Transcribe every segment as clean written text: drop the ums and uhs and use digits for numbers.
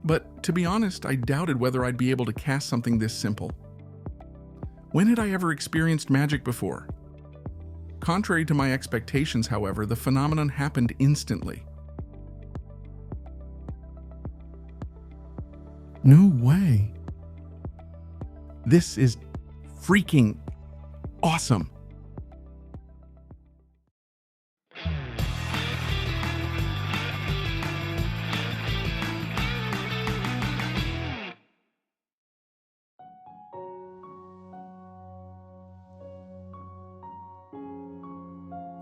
But to be honest, I doubted whether I'd be able to cast something this simple. When had I ever experienced magic before? Contrary to my expectations, however, the phenomenon happened instantly. No way. This is freaking awesome.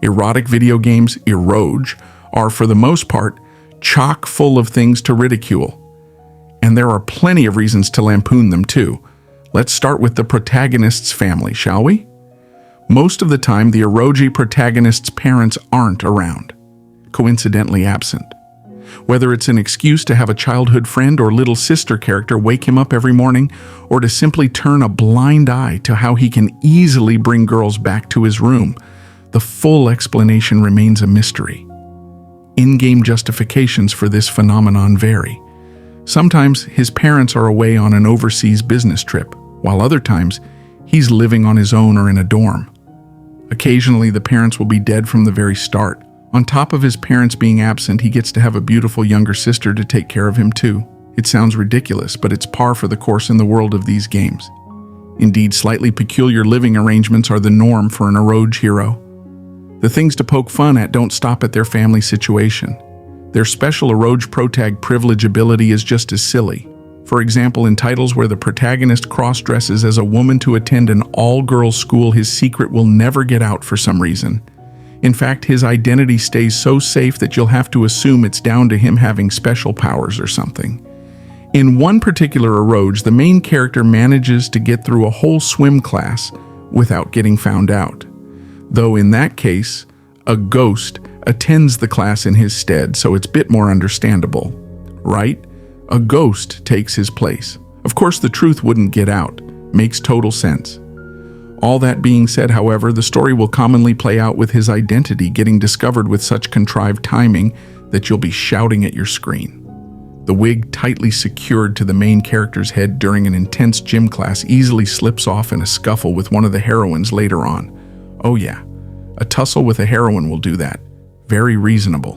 Erotic video games, Eroge, are for the most part chock full of things to ridicule. And there are plenty of reasons to lampoon them too. Let's start with the protagonist's family, shall we? Most of the time, the Eroge protagonist's parents aren't around, coincidentally absent. Whether it's an excuse to have a childhood friend or little sister character wake him up every morning, or to simply turn a blind eye to how he can easily bring girls back to his room, the full explanation remains a mystery. In-game justifications for this phenomenon vary. Sometimes his parents are away on an overseas business trip, while other times he's living on his own or in a dorm. Occasionally, the parents will be dead from the very start. On top of his parents being absent, he gets to have a beautiful younger sister to take care of him too. It sounds ridiculous, but it's par for the course in the world of these games. Indeed, slightly peculiar living arrangements are the norm for an Eroge hero. The things to poke fun at don't stop at their family situation. Their special Eroge protag privilege ability is just as silly. For example, in titles where the protagonist cross-dresses as a woman to attend an all-girls school, his secret will never get out for some reason. In fact, his identity stays so safe that you'll have to assume it's down to him having special powers or something. In one particular Eroge, the main character manages to get through a whole swim class without getting found out. Though in that case, a ghost attends the class in his stead, so it's a bit more understandable, right? A ghost takes his place. Of course, the truth wouldn't get out. Makes total sense. All that being said, however, the story will commonly play out with his identity getting discovered with such contrived timing that you'll be shouting at your screen. The wig tightly secured to the main character's head during an intense gym class easily slips off in a scuffle with one of the heroines later on. Oh yeah, a tussle with a heroine will do that. Very reasonable.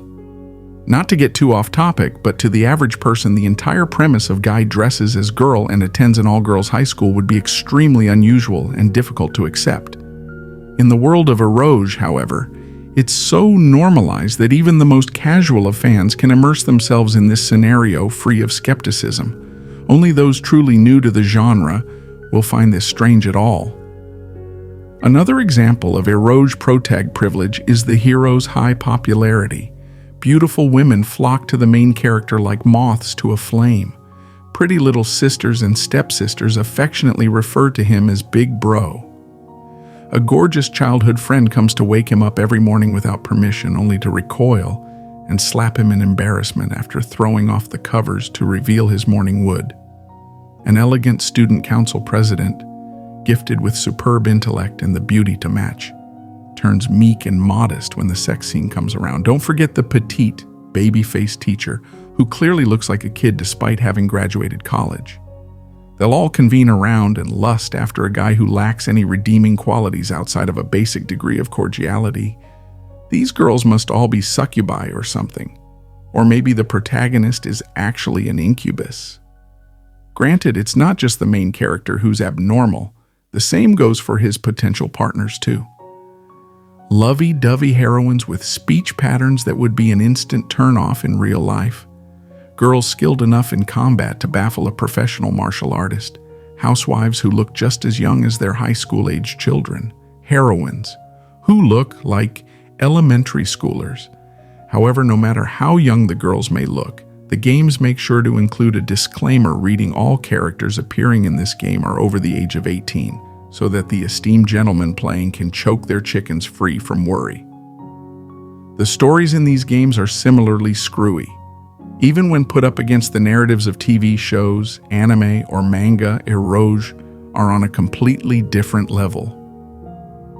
Not to get too off topic, but to the average person, the entire premise of guy dresses as girl and attends an all-girls high school would be extremely unusual and difficult to accept. In the world of Eroge, however, it's so normalized that even the most casual of fans can immerse themselves in this scenario free of skepticism. Only those truly new to the genre will find this strange at all. Another example of Eroge protag privilege is the hero's high popularity. Beautiful women flock to the main character like moths to a flame. Pretty little sisters and stepsisters affectionately refer to him as Big Bro. A gorgeous childhood friend comes to wake him up every morning without permission, only to recoil and slap him in embarrassment after throwing off the covers to reveal his morning wood. An elegant student council president, gifted with superb intellect and the beauty to match, turns meek and modest when the sex scene comes around. Don't forget the petite, baby-faced teacher who clearly looks like a kid despite having graduated college. They'll all convene around and lust after a guy who lacks any redeeming qualities outside of a basic degree of cordiality. These girls must all be succubi or something. Or maybe the protagonist is actually an incubus. Granted, it's not just the main character who's abnormal. The same goes for his potential partners too. Lovey-dovey heroines with speech patterns that would be an instant turn-off in real life. Girls skilled enough in combat to baffle a professional martial artist. Housewives who look just as young as their high school-aged children. Heroines who look like elementary schoolers. However, no matter how young the girls may look, the games make sure to include a disclaimer reading all characters appearing in this game are over the age of 18, so that the esteemed gentlemen playing can choke their chickens free from worry. The stories in these games are similarly screwy. Even when put up against the narratives of TV shows, anime, or manga, Eroge are on a completely different level.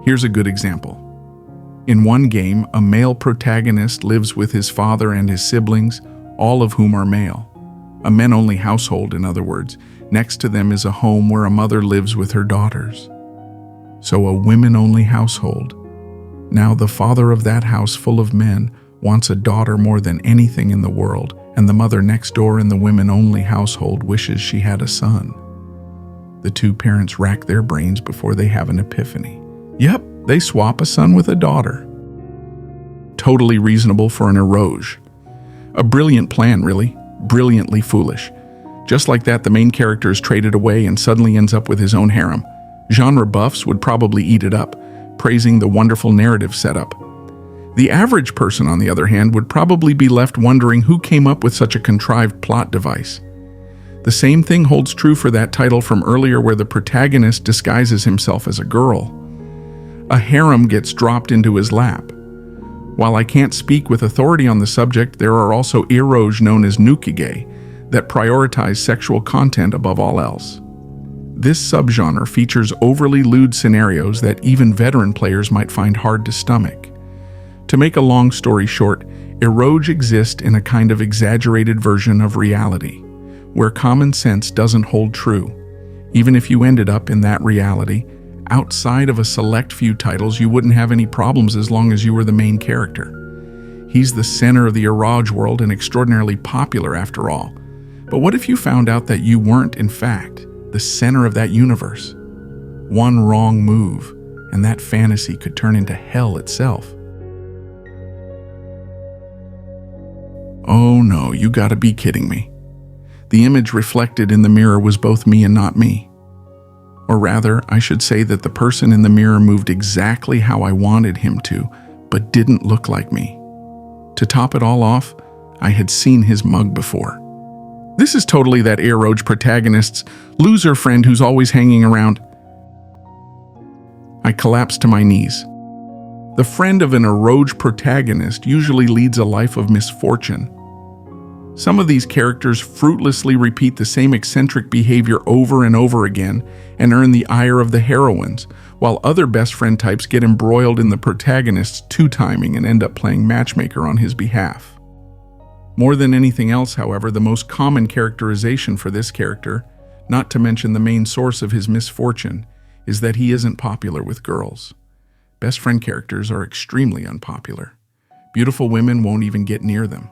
Here's a good example. In one game, a male protagonist lives with his father and his siblings, all of whom are male. A men-only household, in other words. Next to them is a home where a mother lives with her daughters. So a women-only household. Now the father of that house full of men wants a daughter more than anything in the world, and the mother next door in the women-only household wishes she had a son. The two parents rack their brains before they have an epiphany. Yep, they swap a son with a daughter. Totally reasonable for an Eroge. A brilliant plan, really. Brilliantly foolish. Just like that, the main character is traded away and suddenly ends up with his own harem. Genre buffs would probably eat it up, praising the wonderful narrative setup. The average person, on the other hand, would probably be left wondering who came up with such a contrived plot device. The same thing holds true for that title from earlier where the protagonist disguises himself as a girl. A harem gets dropped into his lap. While I can't speak with authority on the subject, there are also eroge known as nukige that prioritize sexual content above all else. This subgenre features overly lewd scenarios that even veteran players might find hard to stomach. To make a long story short, eroge exist in a kind of exaggerated version of reality, where common sense doesn't hold true. Even if you ended up in that reality, outside of a select few titles, you wouldn't have any problems as long as you were the main character. He's the center of the Eroge World and extraordinarily popular after all. But what if you found out that you weren't, in fact, the center of that universe? One wrong move, and that fantasy could turn into hell itself. Oh no, you gotta be kidding me. The image reflected in the mirror was both me and not me. Or rather, I should say that the person in the mirror moved exactly how I wanted him to, but didn't look like me. To top it all off, I had seen his mug before. This is totally that Eroge protagonist's loser friend who's always hanging around. I collapsed to my knees. The friend of an Eroge protagonist usually leads a life of misfortune. Some of these characters fruitlessly repeat the same eccentric behavior over and over again and earn the ire of the heroines, while other best friend types get embroiled in the protagonist's two-timing and end up playing matchmaker on his behalf. More than anything else, however, the most common characterization for this character, not to mention the main source of his misfortune, is that he isn't popular with girls. Best friend characters are extremely unpopular. Beautiful women won't even get near them.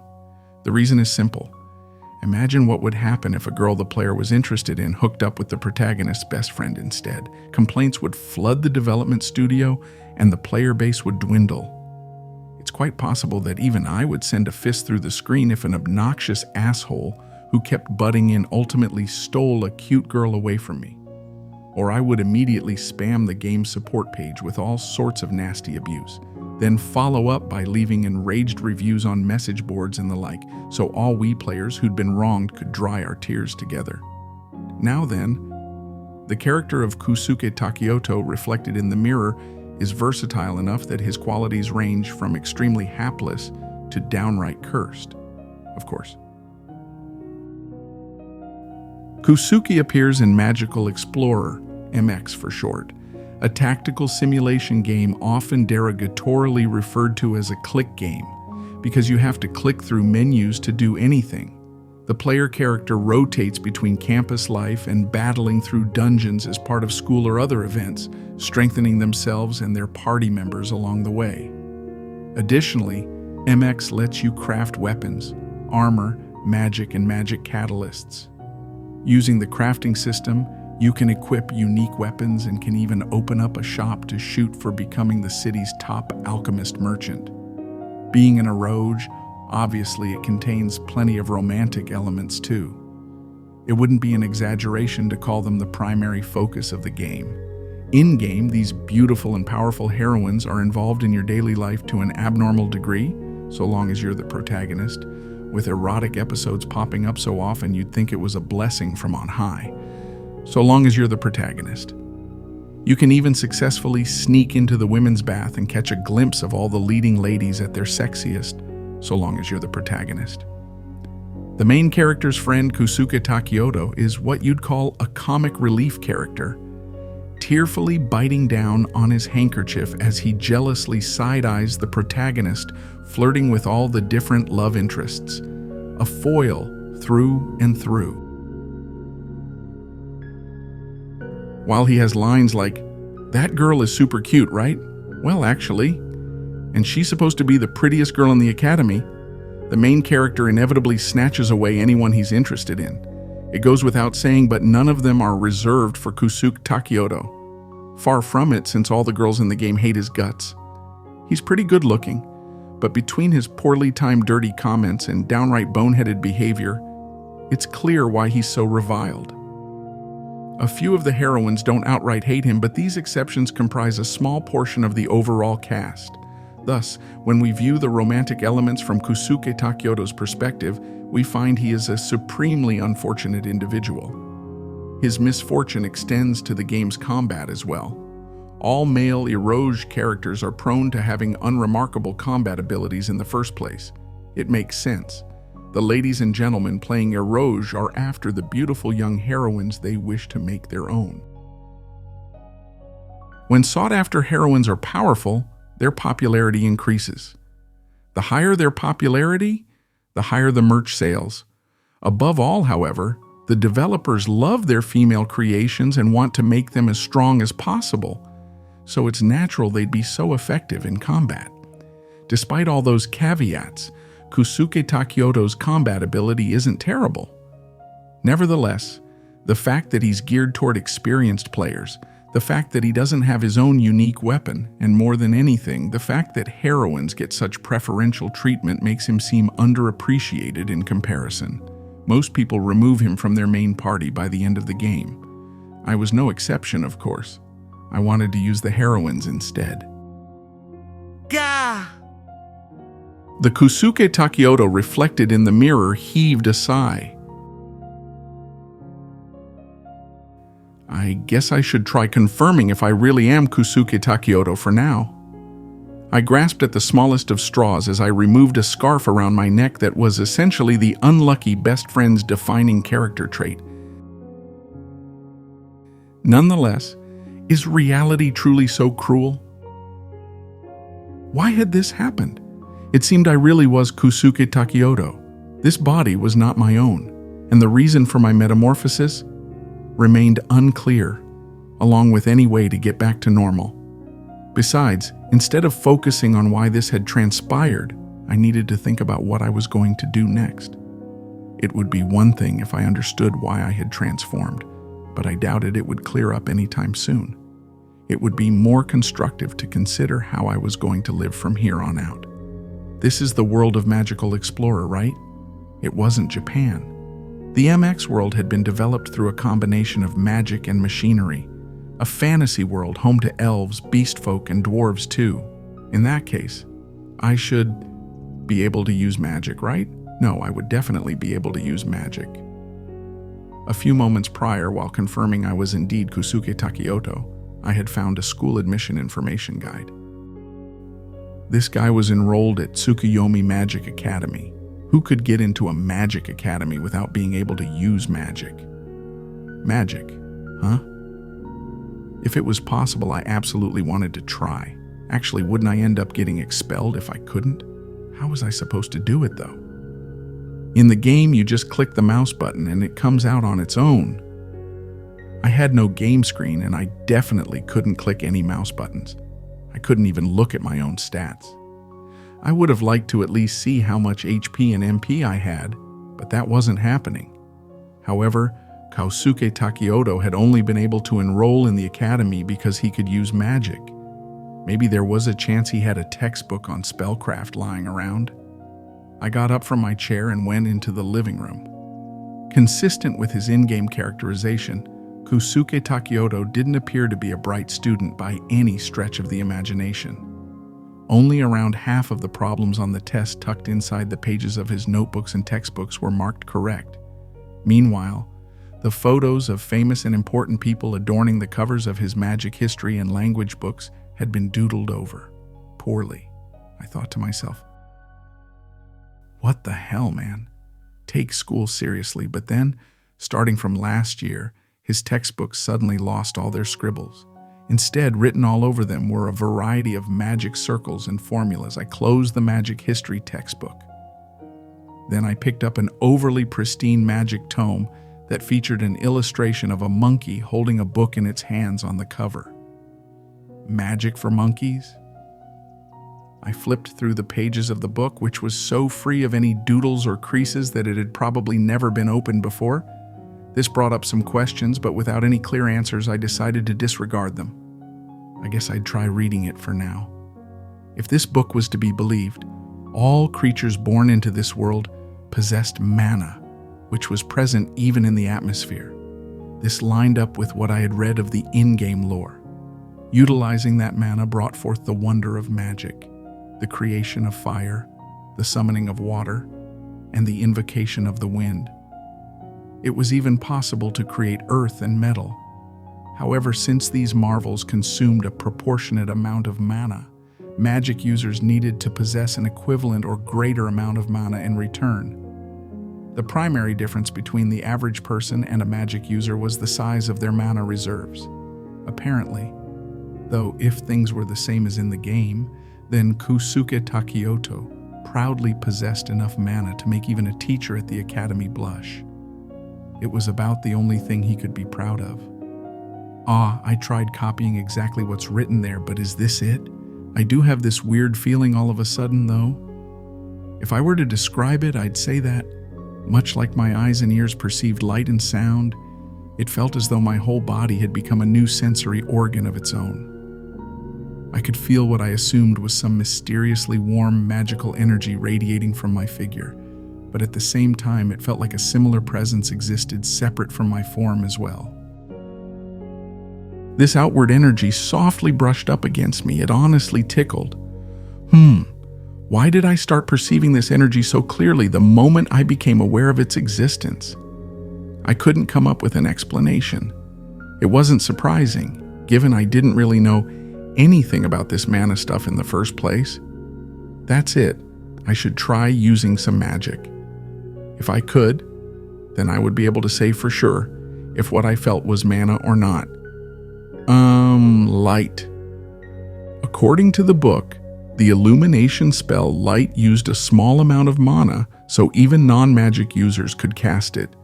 The reason is simple. Imagine what would happen if a girl the player was interested in hooked up with the protagonist's best friend instead. Complaints would flood the development studio and the player base would dwindle. It's quite possible that even I would send a fist through the screen if an obnoxious asshole who kept butting in ultimately stole a cute girl away from me. Or I would immediately spam the game support page with all sorts of nasty abuse, then follow up by leaving enraged reviews on message boards and the like, so all we players who'd been wronged could dry our tears together. Now then, the character of Kusuke Takioto reflected in the mirror is versatile enough that his qualities range from extremely hapless to downright cursed, of course. Kusuke appears in Magical Explorer, MX for short, a tactical simulation game often derogatorily referred to as a click game, because you have to click through menus to do anything. The player character rotates between campus life and battling through dungeons as part of school or other events, strengthening themselves and their party members along the way. Additionally, MX lets you craft weapons, armor, magic, and magic catalysts. Using the crafting system, you can equip unique weapons and can even open up a shop to shoot for becoming the city's top alchemist merchant. Being an Eroge, obviously it contains plenty of romantic elements too. It wouldn't be an exaggeration to call them the primary focus of the game. In-game, these beautiful and powerful heroines are involved in your daily life to an abnormal degree, so long as you're the protagonist, with erotic episodes popping up so often you'd think it was a blessing from on high, so long as you're the protagonist. You can even successfully sneak into the women's bath and catch a glimpse of all the leading ladies at their sexiest, so long as you're the protagonist. The main character's friend, Kusuke Takioto, is what you'd call a comic relief character, tearfully biting down on his handkerchief as he jealously side-eyes the protagonist, flirting with all the different love interests. A foil through and through. While he has lines like, "That girl is super cute, right? Well, actually," and "she's supposed to be the prettiest girl in the academy," the main character inevitably snatches away anyone he's interested in. It goes without saying, but none of them are reserved for Kusuke Takioto. Far from it, since all the girls in the game hate his guts. He's pretty good looking, but between his poorly timed dirty comments and downright boneheaded behavior, it's clear why he's so reviled. A few of the heroines don't outright hate him, but these exceptions comprise a small portion of the overall cast. Thus, when we view the romantic elements from Kusuke Takioto's perspective, we find he is a supremely unfortunate individual. His misfortune extends to the game's combat as well. All male Eroge characters are prone to having unremarkable combat abilities in the first place. It makes sense. The ladies and gentlemen playing Eroge are after the beautiful young heroines they wish to make their own. When sought-after heroines are powerful, their popularity increases. The higher their popularity, the higher the merch sales. Above all, however, the developers love their female creations and want to make them as strong as possible, so it's natural they'd be so effective in combat. Despite all those caveats, Kusuke Takioto's combat ability isn't terrible. Nevertheless, the fact that he's geared toward experienced players, the fact that he doesn't have his own unique weapon, and more than anything, the fact that heroines get such preferential treatment makes him seem underappreciated in comparison. Most people remove him from their main party by the end of the game. I was no exception, of course. I wanted to use the heroines instead. Gah! The Kusuke Takioto reflected in the mirror heaved a sigh. I guess I should try confirming if I really am Kusuke Takioto for now. I grasped at the smallest of straws as I removed a scarf around my neck that was essentially the unlucky best friend's defining character trait. Nonetheless, is reality truly so cruel? Why had this happened? It seemed I really was Kusuke Takioto. This body was not my own, and the reason for my metamorphosis remained unclear, along with any way to get back to normal. Besides, instead of focusing on why this had transpired, I needed to think about what I was going to do next. It would be one thing if I understood why I had transformed, but I doubted it would clear up anytime soon. It would be more constructive to consider how I was going to live from here on out. This is the world of Magical Explorer, right? It wasn't Japan. The MX world had been developed through a combination of magic and machinery. A fantasy world home to elves, beast folk, and dwarves too. In that case, I should be able to use magic, right? No, I would definitely be able to use magic. A few moments prior, while confirming I was indeed Kusuke Takioto, I had found a school admission information guide. This guy was enrolled at Tsukuyomi Magic Academy. Who could get into a magic academy without being able to use magic? Magic, huh? If it was possible, I absolutely wanted to try. Actually, wouldn't I end up getting expelled if I couldn't? How was I supposed to do it, though? In the game, you just click the mouse button and it comes out on its own. I had no game screen, and I definitely couldn't click any mouse buttons. I couldn't even look at my own stats. I would have liked to at least see how much HP and MP I had, but that wasn't happening. However, Kusuke Takioto had only been able to enroll in the academy because he could use magic. Maybe there was a chance he had a textbook on spellcraft lying around. I got up from my chair and went into the living room. Consistent with his in-game characterization, Kusuke Takioto didn't appear to be a bright student by any stretch of the imagination. Only around half of the problems on the test tucked inside the pages of his notebooks and textbooks were marked correct. Meanwhile, the photos of famous and important people adorning the covers of his magic history and language books had been doodled over. Poorly, I thought to myself. What the hell, man? Take school seriously, but then, starting from last year, his textbooks suddenly lost all their scribbles. Instead, written all over them were a variety of magic circles and formulas. I closed the magic history textbook. Then I picked up an overly pristine magic tome that featured an illustration of a monkey holding a book in its hands on the cover. Magic for monkeys? I flipped through the pages of the book, which was so free of any doodles or creases that it had probably never been opened before. This brought up some questions, but without any clear answers, I decided to disregard them. I guess I'd try reading it for now. If this book was to be believed, all creatures born into this world possessed mana, which was present even in the atmosphere. This lined up with what I had read of the in-game lore. Utilizing that mana brought forth the wonder of magic, the creation of fire, the summoning of water, and the invocation of the wind. It was even possible to create earth and metal. However, since these marvels consumed a proportionate amount of mana, magic users needed to possess an equivalent or greater amount of mana in return. The primary difference between the average person and a magic user was the size of their mana reserves. Apparently, though if things were the same as in the game, then Kusuke Takioto proudly possessed enough mana to make even a teacher at the academy blush. It was about the only thing he could be proud of. I tried copying exactly what's written there, but is this it? I do have this weird feeling all of a sudden, though. If I were to describe it, I'd say that, much like my eyes and ears perceived light and sound, it felt as though my whole body had become a new sensory organ of its own. I could feel what I assumed was some mysteriously warm, magical energy radiating from my figure, but at the same time it felt like a similar presence existed separate from my form as well. This outward energy softly brushed up against me. It honestly tickled. Why did I start perceiving this energy so clearly the moment I became aware of its existence? I couldn't come up with an explanation. It wasn't surprising, given I didn't really know anything about this mana stuff in the first place. That's it. I should try using some magic. If I could, then I would be able to say for sure if what I felt was mana or not. Light. According to the book, the illumination spell Light used a small amount of mana, so even non-magic users could cast it.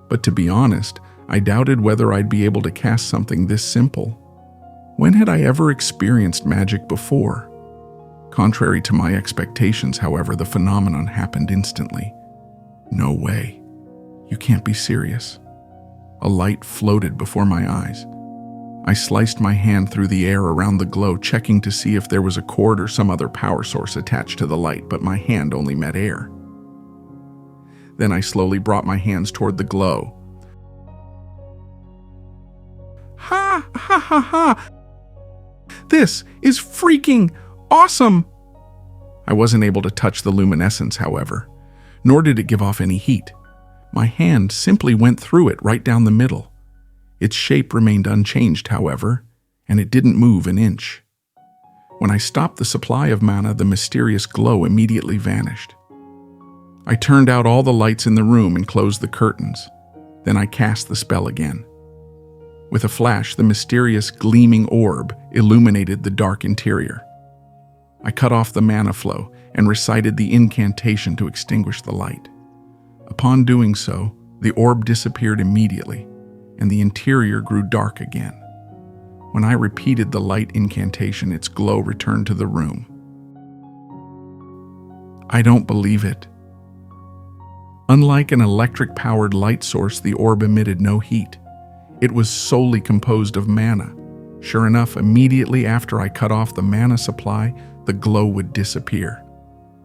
But to be honest, I doubted whether I'd be able to cast something this simple. When had I ever experienced magic before? Contrary to my expectations, however, the phenomenon happened instantly. No way. You can't be serious. A light floated before my eyes. I sliced my hand through the air around the glow, checking to see if there was a cord or some other power source attached to the light, but my hand only met air. Then I slowly brought my hands toward the glow. Ha ha ha ha! This is freaking awesome! I wasn't able to touch the luminescence, however, nor did it give off any heat. My hand simply went through it right down the middle. Its shape remained unchanged, however, and it didn't move an inch. When I stopped the supply of mana, the mysterious glow immediately vanished. I turned out all the lights in the room and closed the curtains. Then I cast the spell again. With a flash, the mysterious gleaming orb illuminated the dark interior. I cut off the mana flow and recited the incantation to extinguish the light. Upon doing so, the orb disappeared immediately, and the interior grew dark again. When I repeated the light incantation, its glow returned to the room. I don't believe it. Unlike an electric-powered light source, the orb emitted no heat. It was solely composed of mana. Sure enough, immediately after I cut off the mana supply, the glow would disappear.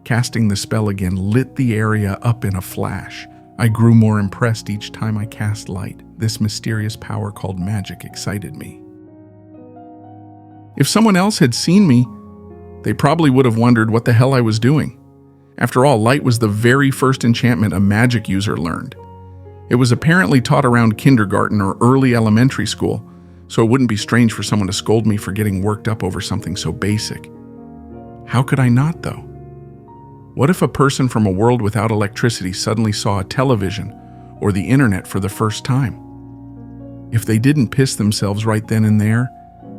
Casting the spell again lit the area up in a flash. I grew more impressed each time I cast light. This mysterious power called magic excited me. If someone else had seen me, they probably would have wondered what the hell I was doing. After all, light was the very first enchantment a magic user learned. It was apparently taught around kindergarten or early elementary school, so it wouldn't be strange for someone to scold me for getting worked up over something so basic. How could I not, though? What if a person from a world without electricity suddenly saw a television or the internet for the first time? If they didn't piss themselves right then and there,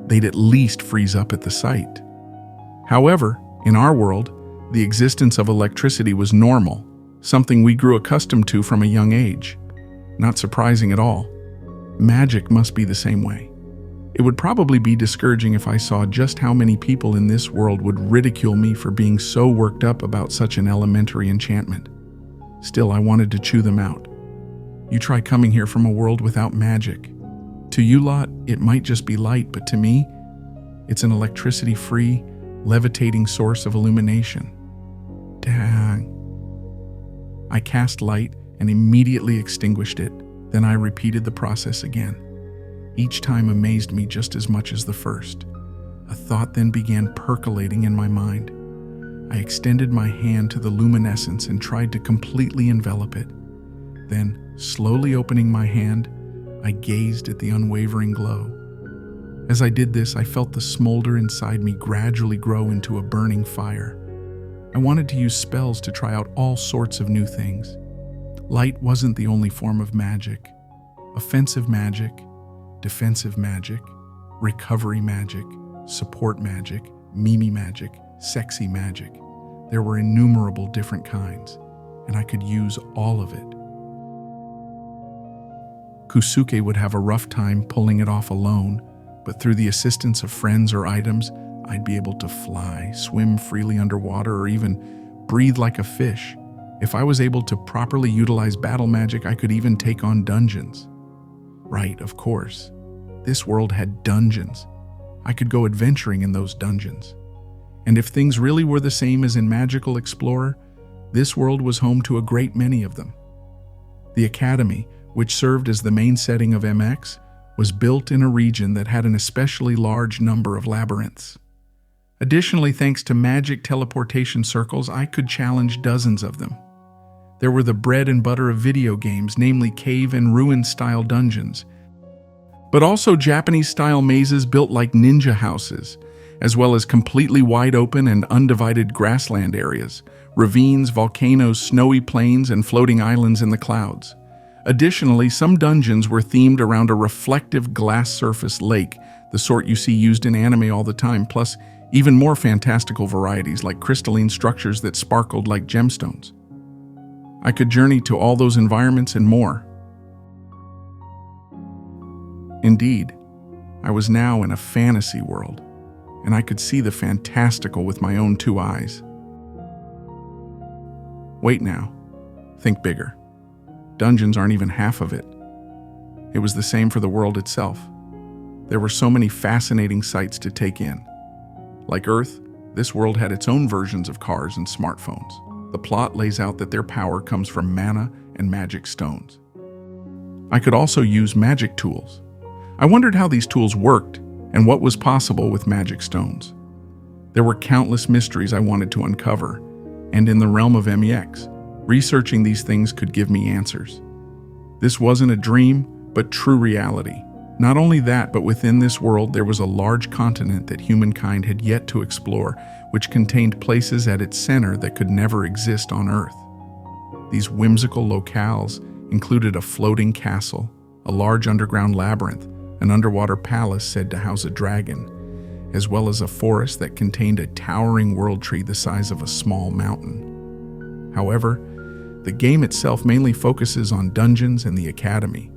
they'd at least freeze up at the sight. However, in our world, the existence of electricity was normal, something we grew accustomed to from a young age. Not surprising at all. Magic must be the same way. It would probably be discouraging if I saw just how many people in this world would ridicule me for being so worked up about such an elementary enchantment. Still, I wanted to chew them out. You try coming here from a world without magic. To you lot, it might just be light, but to me, it's an electricity-free, levitating source of illumination. Dang. I cast light and immediately extinguished it. Then I repeated the process again. Each time amazed me just as much as the first. A thought then began percolating in my mind. I extended my hand to the luminescence and tried to completely envelop it. Then, slowly opening my hand, I gazed at the unwavering glow. As I did this, I felt the smolder inside me gradually grow into a burning fire. I wanted to use spells to try out all sorts of new things. Light wasn't the only form of magic. Offensive magic, defensive magic, recovery magic, support magic, mimi magic, sexy magic. There were innumerable different kinds, and I could use all of it. Kusuke would have a rough time pulling it off alone, but through the assistance of friends or items, I'd be able to fly, swim freely underwater, or even breathe like a fish. If I was able to properly utilize battle magic, I could even take on dungeons. Right, of course. This world had dungeons. I could go adventuring in those dungeons. And if things really were the same as in Magical Explorer, this world was home to a great many of them. The Academy, which served as the main setting of MX, was built in a region that had an especially large number of labyrinths. Additionally, thanks to magic teleportation circles, I could challenge dozens of them. There were the bread and butter of video games, namely cave and ruin-style dungeons, but also Japanese-style mazes built like ninja houses, as well as completely wide open and undivided grassland areas, ravines, volcanoes, snowy plains, and floating islands in the clouds. Additionally, some dungeons were themed around a reflective glass surface lake, the sort you see used in anime all the time, plus even more fantastical varieties like crystalline structures that sparkled like gemstones. I could journey to all those environments and more. Indeed, I was now in a fantasy world, and I could see the fantastical with my own two eyes. Wait now, think bigger. Dungeons aren't even half of it. It was the same for the world itself. There were so many fascinating sights to take in. Like Earth, this world had its own versions of cars and smartphones. The plot lays out that their power comes from mana and magic stones. I could also use magic tools. I wondered how these tools worked and what was possible with magic stones. There were countless mysteries I wanted to uncover, and in the realm of MEX, researching these things could give me answers. This wasn't a dream, but true reality. Not only that, but within this world there was a large continent that humankind had yet to explore, which contained places at its center that could never exist on Earth. These whimsical locales included a floating castle, a large underground labyrinth, an underwater palace said to house a dragon, as well as a forest that contained a towering world tree the size of a small mountain. However, the game itself mainly focuses on dungeons and the academy,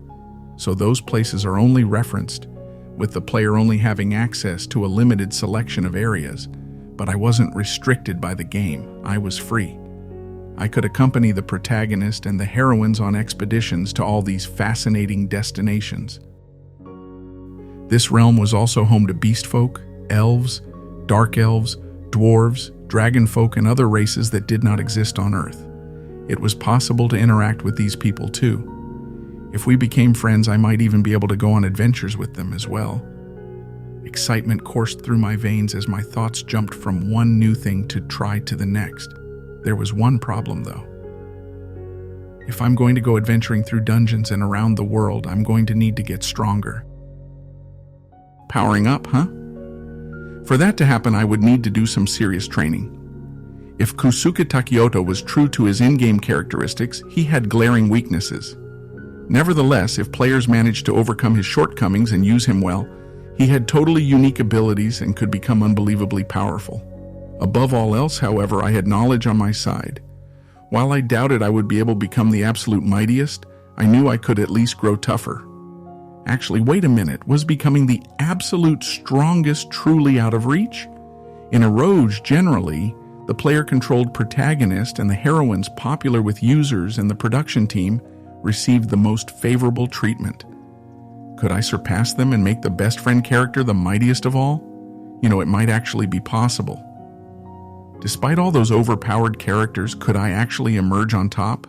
so those places are only referenced, with the player only having access to a limited selection of areas. But I wasn't restricted by the game, I was free. I could accompany the protagonist and the heroines on expeditions to all these fascinating destinations. This realm was also home to beast folk, elves, dark elves, dwarves, dragon folk, and other races that did not exist on Earth. It was possible to interact with these people too. If we became friends, I might even be able to go on adventures with them as well. Excitement coursed through my veins as my thoughts jumped from one new thing to try to the next. There was one problem though. If I'm going to go adventuring through dungeons and around the world, I'm going to need to get stronger. Powering up, huh? For that to happen, I would need to do some serious training. If Kusuke Takioto was true to his in-game characteristics, he had glaring weaknesses. Nevertheless, if players managed to overcome his shortcomings and use him well, he had totally unique abilities and could become unbelievably powerful. Above all else, however, I had knowledge on my side. While I doubted I would be able to become the absolute mightiest, I knew I could at least grow tougher. Actually, wait a minute, was becoming the absolute strongest truly out of reach? In Eroge, generally, the player-controlled protagonist and the heroines popular with users and the production team received the most favorable treatment. Could I surpass them and make the best friend character the mightiest of all? It might actually be possible. Despite all those overpowered characters, could I actually emerge on top?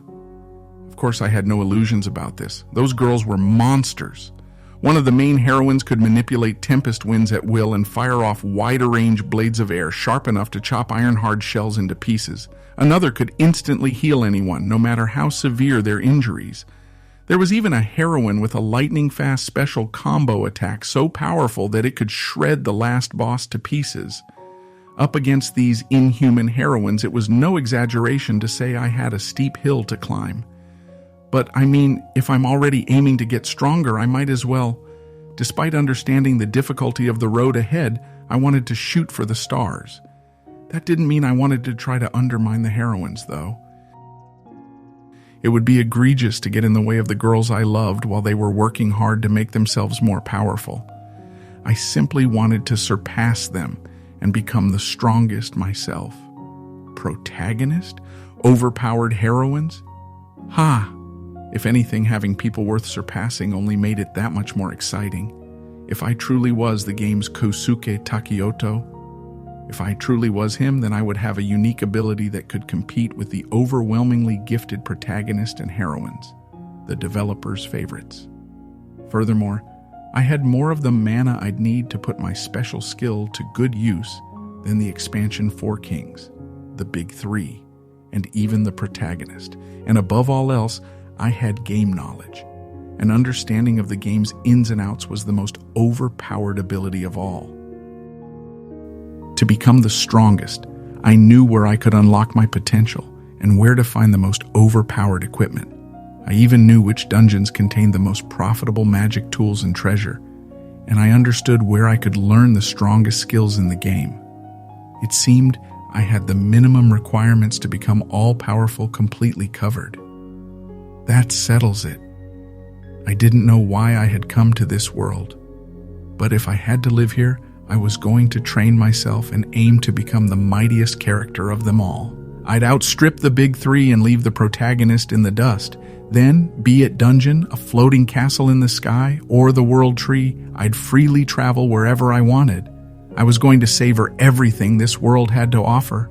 Of course, I had no illusions about this. Those girls were monsters. One of the main heroines could manipulate tempest winds at will and fire off wider-range blades of air sharp enough to chop iron-hard shells into pieces. Another could instantly heal anyone, no matter how severe their injuries. There was even a heroine with a lightning-fast special combo attack so powerful that it could shred the last boss to pieces. Up against these inhuman heroines, it was no exaggeration to say I had a steep hill to climb. But if I'm already aiming to get stronger, I might as well. Despite understanding the difficulty of the road ahead, I wanted to shoot for the stars. That didn't mean I wanted to try to undermine the heroines, though. It would be egregious to get in the way of the girls I loved while they were working hard to make themselves more powerful. I simply wanted to surpass them and become the strongest myself. Protagonist? Overpowered heroines? Ha! If anything, having people worth surpassing only made it that much more exciting. If I truly was the game's Kosuke Takioto, if I truly was him, then I would have a unique ability that could compete with the overwhelmingly gifted protagonist and heroines, the developers' favorites. Furthermore, I had more of the mana I'd need to put my special skill to good use than the expansion 4 Kings, the Big 3, and even the protagonist. And above all else, I had game knowledge. An understanding of the game's ins and outs was the most overpowered ability of all. To become the strongest, I knew where I could unlock my potential and where to find the most overpowered equipment. I even knew which dungeons contained the most profitable magic tools and treasure, and I understood where I could learn the strongest skills in the game. It seemed I had the minimum requirements to become all-powerful completely covered. That settles it. I didn't know why I had come to this world, but if I had to live here, I was going to train myself and aim to become the mightiest character of them all. I'd outstrip the Big 3 and leave the protagonist in the dust. Then, be it dungeon, a floating castle in the sky, or the world tree, I'd freely travel wherever I wanted. I was going to savor everything this world had to offer.